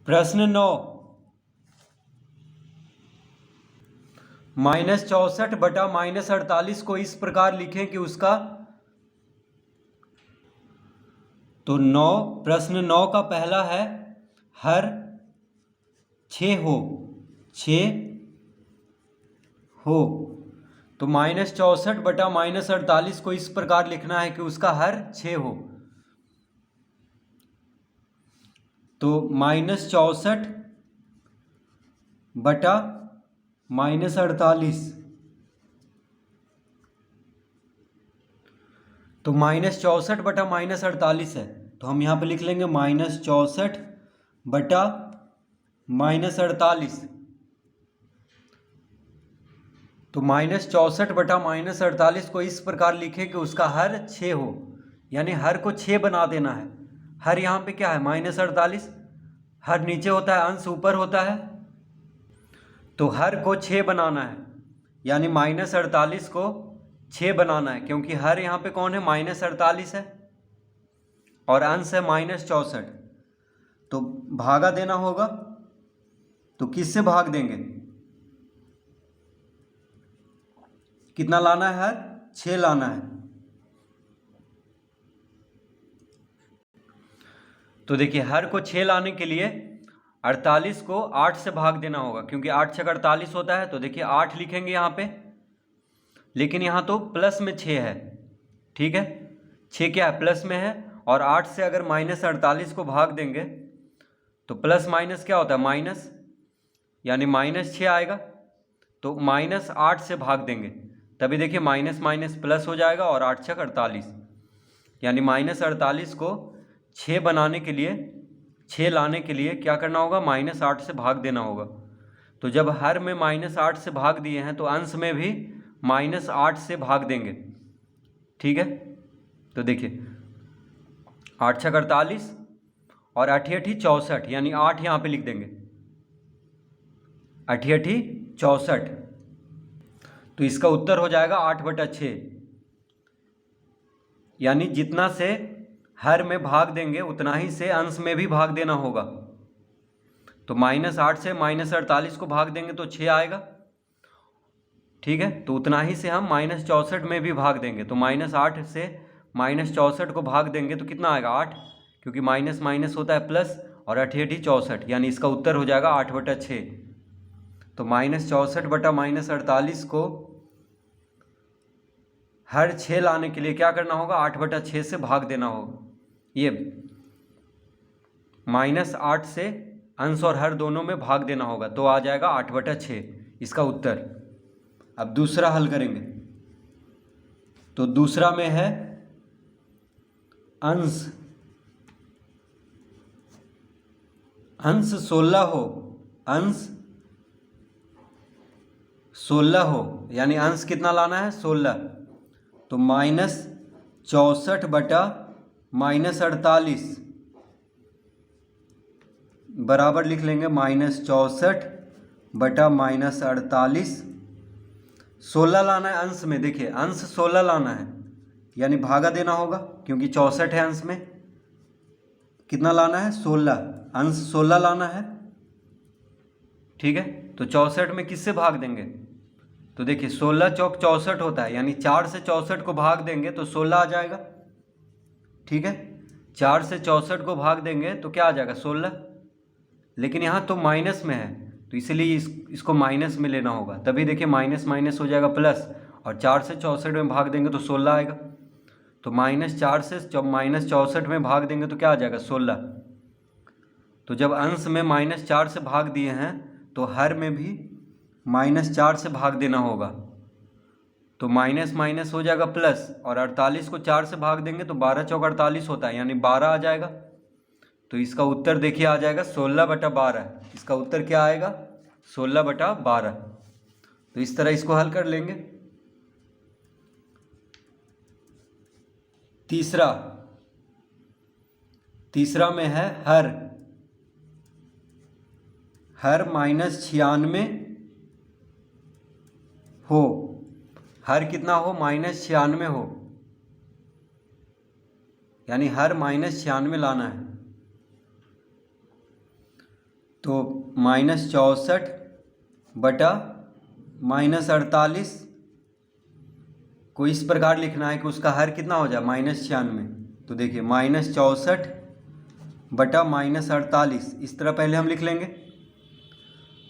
प्रश्न 9, -64/-48 को इस प्रकार लिखें कि उसका तो 9 प्रश्न 9 का पहला है हर 6 हो तो -64/-48 को इस प्रकार लिखना है कि उसका हर 6 हो। तो -64/-48 तो -64/-48 है तो हम यहाँ पे लिख लेंगे -64/-48। तो -64/-48 को इस प्रकार लिखें कि उसका हर 6 हो, यानी हर को 6 बना देना है। हर यहाँ पे क्या है -48, हर नीचे होता है, अंश ऊपर होता है, तो हर को 6 बनाना है, यानी -48 को 6 बनाना है, क्योंकि हर यहाँ पे कौन है -48 है और अंश है -64। तो भागा देना होगा, तो किससे भाग देंगे, कितना लाना है, हर 6 लाना है। तो देखिए हर को 6 लाने के लिए 48 को 8 से भाग देना होगा, क्योंकि 8 6 48 होता है। तो देखिए 8 लिखेंगे यहाँ पे, लेकिन यहाँ तो प्लस में 6 है, ठीक है, 6 क्या है प्लस में है, और 8 से अगर -48 को भाग देंगे तो प्लस माइनस क्या होता है माइनस, यानी -6 आएगा। तो -8 से भाग देंगे, तभी देखिए माइनस माइनस प्लस हो जाएगा और 8 6 48, यानी -48 को 6 बनाने के लिए, 6 लाने के लिए क्या करना होगा, -8 से भाग देना होगा। तो जब हर में -8 से भाग दिए हैं तो अंश में भी -8 से भाग देंगे, ठीक है। तो देखिए 8 6 48 और 8 8 64, यानी 8 यहाँ पे लिख देंगे, 8 8 64। तो इसका उत्तर हो जाएगा 8/6, यानी जितना से हर में भाग देंगे उतना ही से अंश में भी भाग देना होगा। तो -8 से -48 को भाग देंगे तो 6 आएगा, ठीक है, तो उतना ही से हम -64 में भी भाग देंगे। तो -8 से -64 को भाग देंगे तो कितना आएगा 8, क्योंकि माइनस माइनस होता है प्लस, और 8 8 64, यानी इसका उत्तर हो जाएगा 8/6। तो -64/-48 को हर 6 लाने के लिए क्या करना होगा, 8/6 से भाग देना होगा। ये -8 से अंश और हर दोनों में भाग देना होगा, तो आ जाएगा 8/6 इसका उत्तर। अब दूसरा हल करेंगे, तो दूसरा में है अंश 16 हो, अंश 16 हो, यानी अंश कितना लाना है 16। तो -64/-48 बराबर लिख लेंगे -64/-48। 16 लाना है अंश में, देखिए अंश 16 लाना है, यानी भागा देना होगा, क्योंकि 64 है अंश में, कितना लाना है 16, अंश 16 लाना है, ठीक है। तो 64 में किससे भाग देंगे, तो देखिए 16 चौक 64 होता है, यानी 4 से 64 को भाग देंगे तो 16 आ जाएगा, ठीक है। 4 से 64 को भाग देंगे तो क्या आ जाएगा 16, लेकिन यहाँ तो माइनस में है, तो इसलिए इसको माइनस में लेना होगा, तभी देखिए माइनस माइनस हो जाएगा प्लस, और 4 से 64 में भाग देंगे तो 16 आएगा। तो -4 से -64 में भाग देंगे तो क्या आ जाएगा 16। तो जब अंश में -4 से भाग दिए हैं तो हर में भी -4 से भाग देना होगा, तो माइनस माइनस हो जाएगा प्लस, और 48 को 4 से भाग देंगे तो 12 चौक 48 होता है, यानी 12 आ जाएगा। तो इसका उत्तर देखिए आ जाएगा 16/12, इसका उत्तर क्या आएगा 16/12। तो इस तरह इसको हल कर लेंगे। तीसरा में है हर -96 हो, हर कितना हो -96 हो, यानी हर -96 लाना है। तो -64/-48 को इस प्रकार लिखना है कि उसका हर कितना हो जाए -96। तो देखिए -64/-48 इस तरह पहले हम लिख लेंगे।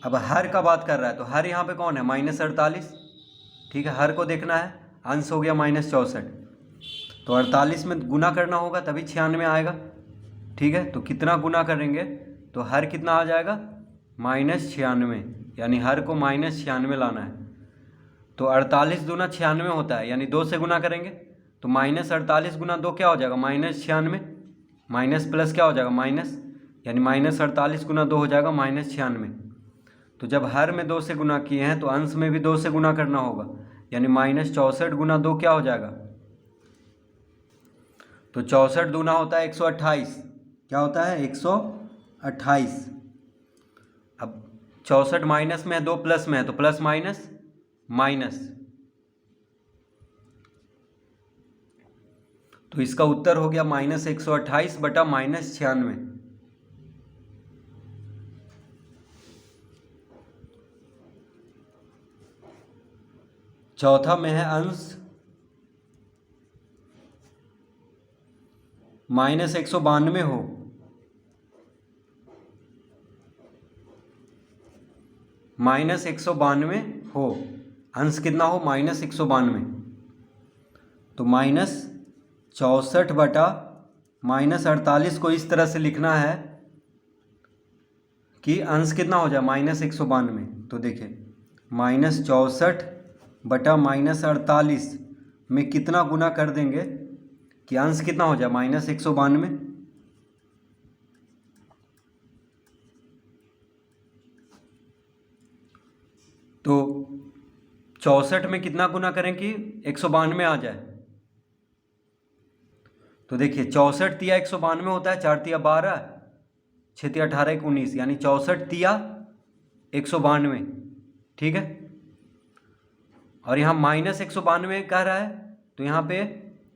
अब हर का बात कर रहा है तो हर यहाँ पे कौन है -48, ठीक है, हर को देखना है, अंश हो गया -64, तो 48 में गुना करना होगा तभी 96 आएगा, ठीक है। तो कितना गुना करेंगे तो हर कितना आ जाएगा -96, यानी हर को -96 लाना है। तो 48 दूना 96 होता है, यानी 2 से गुना करेंगे तो -48 गुना 2 क्या हो जाएगा -96, माइनस प्लस क्या हो जाएगा माइनस, यानी -48 गुना 2 हो जाएगा -96। तो जब हर में 2 से गुना किए हैं तो अंश में भी 2 से गुना करना होगा, यानी -64 गुना 2 क्या हो जाएगा, तो 64 दूना होता है 128, क्या होता है 128। अब 64 माइनस में है, 2 प्लस में है, तो प्लस माइनस माइनस, तो इसका उत्तर हो गया -128/-96। चौथा में है अंश -192 हो, -192 हो, अंश कितना हो -192, तो -64/-48 को इस तरह से लिखना है कि अंश कितना हो जाए -192। तो देखिए -64/-48 में कितना गुना कर देंगे कि अंश कितना हो जाए -192। तो 64 में कितना गुना करें कि 192 आ जाए, तो देखिए 64 तिया 192 होता है, 4 तिया 12, 6 तिया 18, 1 19, यानी 64 तिया 192, ठीक है। और यहाँ -192 कह रहा है तो यहाँ पे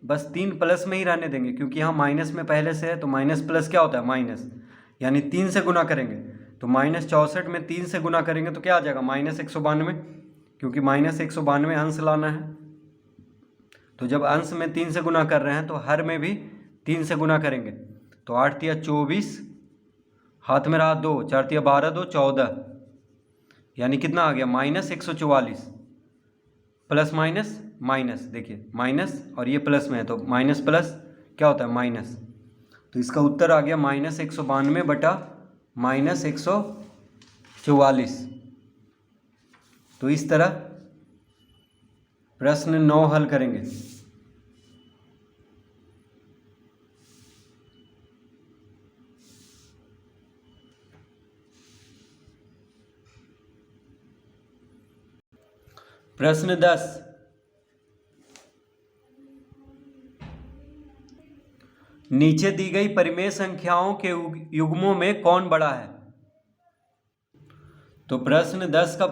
बस 3 प्लस में ही रहने देंगे, क्योंकि यहाँ माइनस में पहले से है, तो माइनस प्लस क्या होता है माइनस, यानी 3 से गुना करेंगे तो -64 में 3 से गुना करेंगे तो क्या आ जाएगा -192, क्योंकि -192 अंश लाना है। तो जब अंश में 3 से गुना कर रहे हैं तो हर में भी 3 से गुना करेंगे, तो 8 तिया 24, हाथ में रहा 2, 4 तिया 12, 2 14, यानी कितना आ गया -144, प्लस माइनस माइनस, देखिए माइनस और ये प्लस में है तो माइनस प्लस क्या होता है माइनस, तो इसका उत्तर आ गया -192/-144। तो इस तरह प्रश्न 9 हल करेंगे। प्रश्न 10, नीचे दी गई परिमेय संख्याओं के युग्मों में कौन बड़ा है। तो प्रश्न 10 का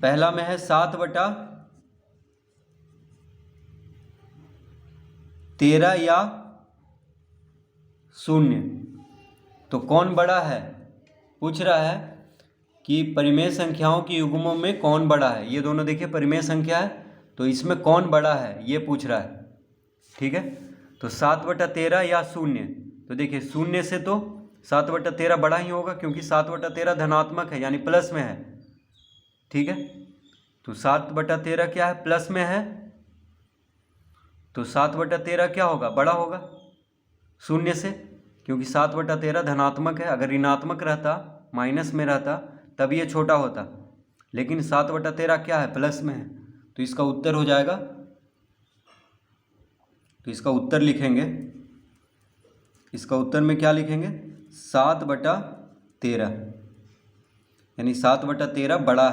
पहला में है 7/13 या 0, तो कौन बड़ा है, पूछ रहा है कि परिमेय संख्याओं की युग्मों में कौन बड़ा है। ये दोनों देखिए परिमेय संख्या है, तो इसमें कौन बड़ा है ये पूछ रहा है, ठीक है। तो 7/13 या 0, तो देखिए 0 से तो 7/13 बड़ा ही होगा, क्योंकि 7/13 धनात्मक है यानी प्लस में है, ठीक है। तो 7/13 क्या है प्लस में है, तो 7/13 क्या होगा बड़ा होगा 0 से, क्योंकि 7/13 धनात्मक है, अगर ऋणात्मक रहता माइनस में रहता तब ये छोटा होता, लेकिन 7/13 क्या है प्लस में है, तो इसका उत्तर हो जाएगा, तो इसका उत्तर लिखेंगे, इसका उत्तर में क्या लिखेंगे 7/13, यानी 7/13 बड़ा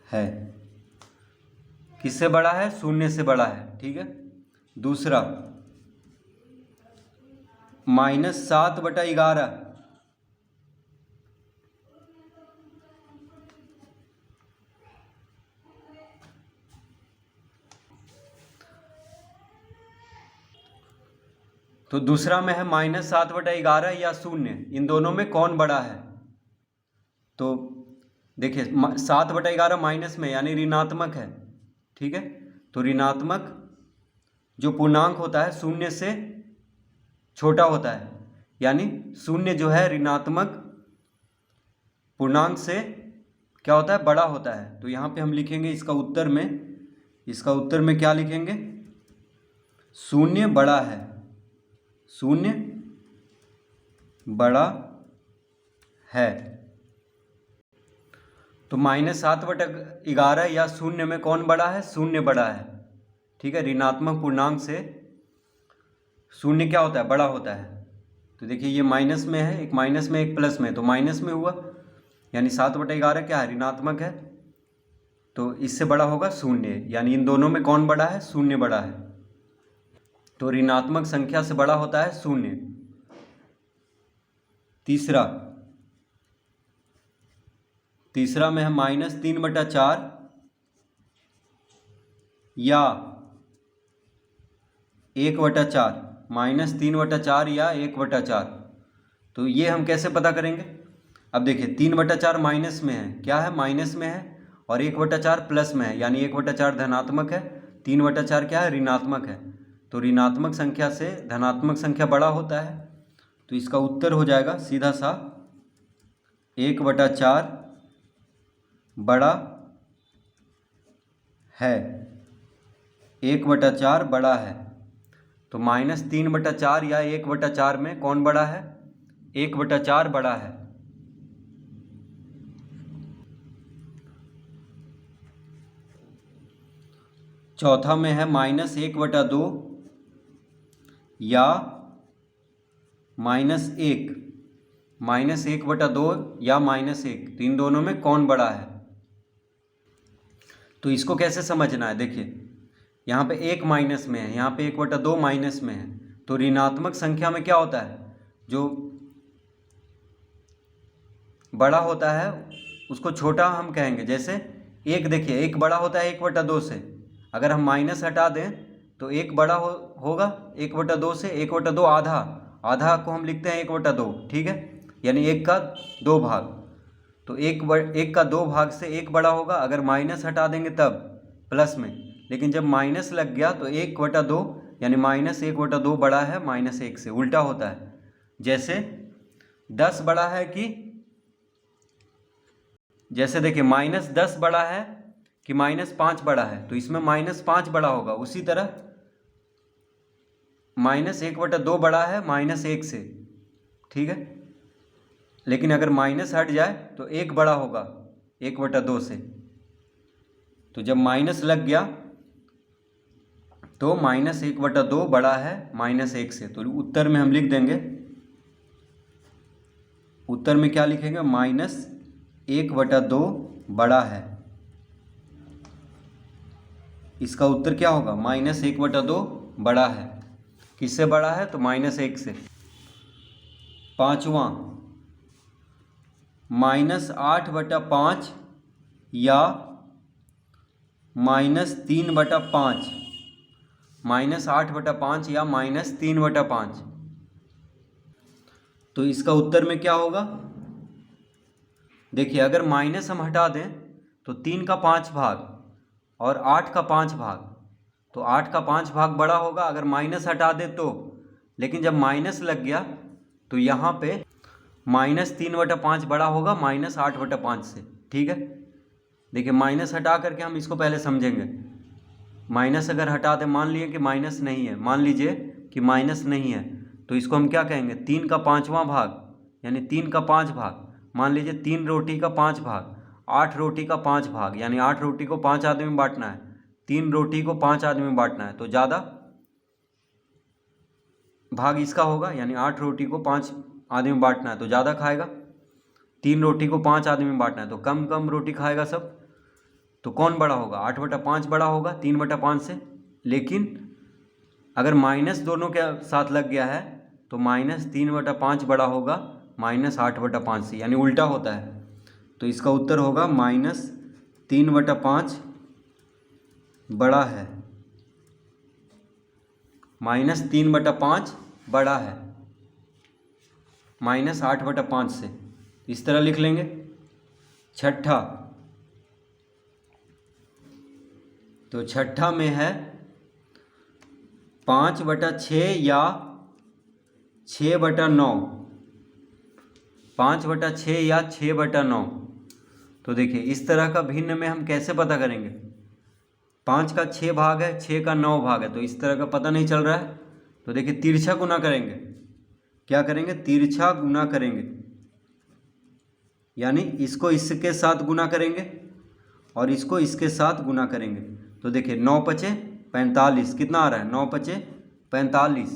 है, किससे बड़ा है 0 से बड़ा है, ठीक है। दूसरा -7/11, तो दूसरा में है -7/11 या 0, इन दोनों में कौन बड़ा है। तो देखिए 7/11 माइनस में यानी ऋणात्मक है, ठीक है। तो ऋणात्मक जो पूर्णांक होता है 0 से छोटा होता है, यानी 0 जो है ऋणात्मक पूर्णांक से क्या होता है, बड़ा होता है। तो यहाँ पे हम लिखेंगे इसका उत्तर में क्या लिखेंगे, 0 बड़ा है, 0 बड़ा है। तो -7/11 या 0 में कौन बड़ा है, 0 बड़ा है, ठीक है। ऋणात्मक पूर्णांक से 0 क्या होता है, बड़ा होता है। तो देखिए ये माइनस में है, एक माइनस में एक प्लस में, तो माइनस में हुआ, यानी 7/11 क्या है, ऋणात्मक है, तो इससे बड़ा होगा 0, यानी इन दोनों में कौन बड़ा है, 0 बड़ा है। तो ऋणात्मक संख्या से बड़ा होता है 0। तीसरा में है -3/4 या 1/4, -3/4 या 1/4। तो ये हम कैसे पता करेंगे। अब देखिए 3/4 माइनस में है, क्या है, माइनस में है, और 1/4 प्लस में है, यानी 1/4 धनात्मक है, 3/4 क्या है, ऋणात्मक है। तो ऋणात्मक संख्या से धनात्मक संख्या बड़ा होता है, तो इसका उत्तर हो जाएगा सीधा सा 1/4 बड़ा है, 1/4 बड़ा है। तो -3/4 या 1/4 में कौन बड़ा है, 1/4 बड़ा है। चौथा में है -1/2 या -1, -1/2 या -1, तो इन दोनों में कौन बड़ा है। तो इसको कैसे समझना है, देखिए यहाँ पे 1 माइनस में है, यहाँ पे 1/2 माइनस में है। तो ऋणात्मक संख्या में क्या होता है, जो बड़ा होता है उसको छोटा हम कहेंगे। जैसे एक देखिए, एक बड़ा होता है 1/2 से, अगर हम माइनस हटा दें तो एक बड़ा होगा 1/2 से, 1/2 आधा को हम लिखते हैं 1/2, ठीक है, यानी 1 का 2 भाग। तो 1 का 2 भाग से एक बड़ा होगा, अगर माइनस हटा देंगे तब प्लस में, लेकिन जब माइनस लग गया तो 1/2 यानी -1/2 बड़ा है -1 से, उल्टा होता है। जैसे 10 बड़ा है कि, जैसे देखिए -10 बड़ा है कि -5 बड़ा है, तो इसमें -5 बड़ा होगा। उसी तरह -1/2 बड़ा है -1 से, ठीक है, लेकिन अगर माइनस हट जाए तो 1 बड़ा होगा 1/2 से। तो जब माइनस लग गया तो -1/2 बड़ा है -1 से। तो उत्तर में हम लिख देंगे, उत्तर में क्या लिखेंगे, -1/2 बड़ा है। इसका उत्तर क्या होगा, -1/2 बड़ा है। किससे बड़ा है, तो -1 से। पांचवा -8/5 या -3/5, -8/5 या -3/5। तो इसका उत्तर में क्या होगा, देखिए अगर माइनस हम हटा दें तो 3 का 5 भाग और 8 का 5 भाग, तो 8 का 5 भाग बड़ा होगा अगर माइनस हटा दें तो, लेकिन जब माइनस लग गया तो यहाँ पे -3/5 बड़ा होगा -8/5 से, ठीक है। देखिए माइनस हटा करके हम इसको पहले समझेंगे। माइनस अगर हटा दें, मान लिए कि माइनस नहीं है, मान लीजिए कि माइनस नहीं है, तो इसको हम क्या कहेंगे, 3 का 5वां भाग, यानी 3 का 5 भाग। मान लीजिए 3 रोटी का 5 भाग, 8 रोटी का 5 भाग, यानी 8 रोटी को 5 आदमी में बांटना है, 3 रोटी को 5 आदमी में बांटना है, तो ज़्यादा भाग इसका होगा, यानी 8 रोटी को 5 आदमी में बांटना है तो ज़्यादा खाएगा, 3 रोटी को 5 आदमी में बांटना है तो कम कम रोटी खाएगा सब। तो कौन बड़ा होगा, 8/5 बड़ा होगा 3/5 से। लेकिन अगर माइनस दोनों के साथ लग गया है तो -3/5 बड़ा होगा -8/5 से, यानी उल्टा होता है। तो इसका उत्तर होगा -3/5 बड़ा है, -3/5 बड़ा है, -8/5 से, इस तरह लिख लेंगे। छठा, तो छठा में है 5/6 या 6/9, 5/6 या 6/9। तो देखिए इस तरह का भिन्न में हम कैसे पता करेंगे? 5 का 6 भाग है, 6 का 9 भाग है, तो इस तरह का पता नहीं चल रहा है। तो देखिए तिरछा गुना करेंगे। क्या करेंगे? तिरछा गुना करेंगे, यानी इसको इसके साथ गुना करेंगे और इसको इसके साथ गुना करेंगे। तो देखिए 9×5 = 45, कितना आ रहा है? 9×5 = 45।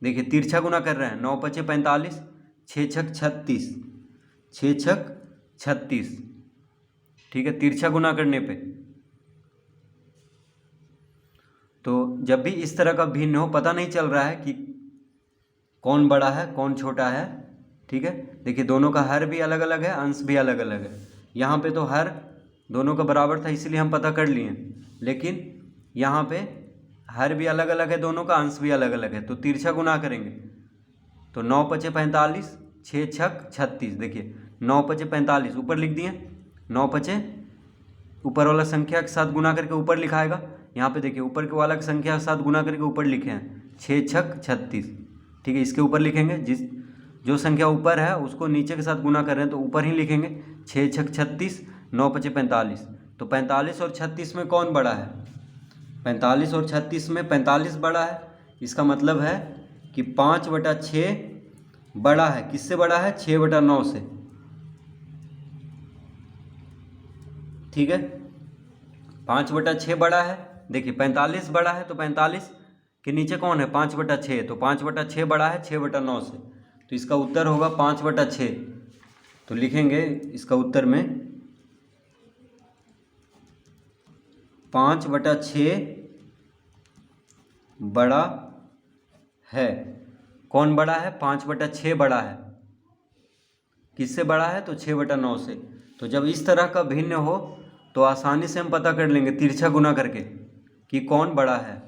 देखिए तिरछा गुना कर रहे हैं, 9×5 = 45, 6×6 = 36, 6×6 = 36। ठीक है, तिरछा गुना करने पे। तो जब भी इस तरह का भिन्न हो, पता नहीं चल रहा है कि कौन बड़ा है कौन छोटा है। ठीक है, देखिए दोनों का हर भी अलग अलग है, अंश भी अलग अलग है। यहाँ पे तो हर दोनों का बराबर था इसलिए हम पता कर लिए, लेकिन यहाँ पे हर भी अलग अलग है दोनों का, अंश भी अलग अलग है। तो तिरछा गुना करेंगे, तो 9×5 = 45, 6×6 = 36। देखिए 9×5 = 45 ऊपर लिख दिए, 9×5 ऊपर वाला संख्या के साथ गुना करके ऊपर लिखाएगा। यहाँ पे देखिए ऊपर के वाला की संख्या के साथ गुना करके ऊपर लिखे हैं, 6×6 = 36। ठीक है, इसके ऊपर लिखेंगे, जो संख्या ऊपर है उसको नीचे के साथ गुना कर रहे हैं तो ऊपर ही लिखेंगे, 6×6 = 36, 9×5 = 45। तो 45 और 36 में कौन बड़ा है? 45 और 36 में 45 बड़ा है। इसका मतलब है कि 5/6 बड़ा है। किससे बड़ा है? 6/9 से। ठीक है, 5/6 बड़ा है। देखिए 45 बड़ा है, तो 45 के नीचे कौन है? 5/6, तो 5/6 बड़ा है 6/9 से। तो इसका उत्तर होगा 5/6। तो लिखेंगे इसका उत्तर में 5/6 बड़ा है। कौन बड़ा है? 5/6 बड़ा है। किससे बड़ा है? तो 6/9 से। तो जब इस तरह का भिन्न हो तो आसानी से हम पता कर लेंगे तिरछा गुना करके कि कौन बड़ा है।